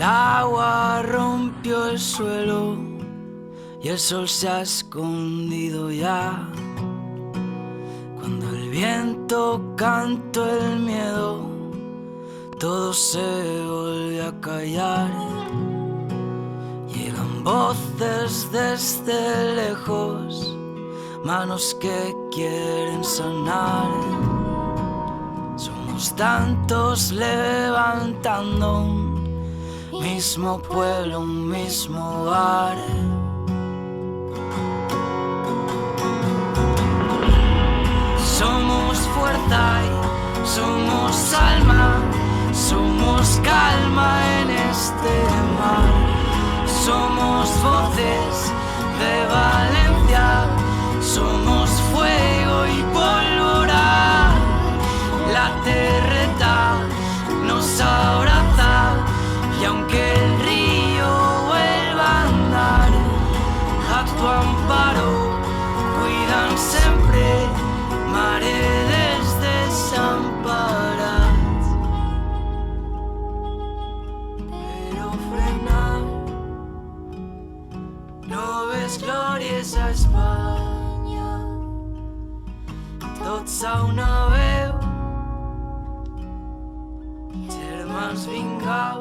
El agua rompió el suelo y el sol se ha escondido ya. Cuando el viento cantó el miedo, todo se volvió a callar. Llegan voces desde lejos, manos que quieren sanar. Somos tantos levantando un mismo pueblo, un mismo hogar. Somos fuerza y somos alma, somos calma en este mar. Somos voces de Valencia, somos fuego y pólvora. La terreta nos abraza y aunque el río vuelva a andar, a tu amparo cuidan siempre maredes desamparats. Però frenar, noves glòries a Espanya, tots a una veu. Germans, vingueu,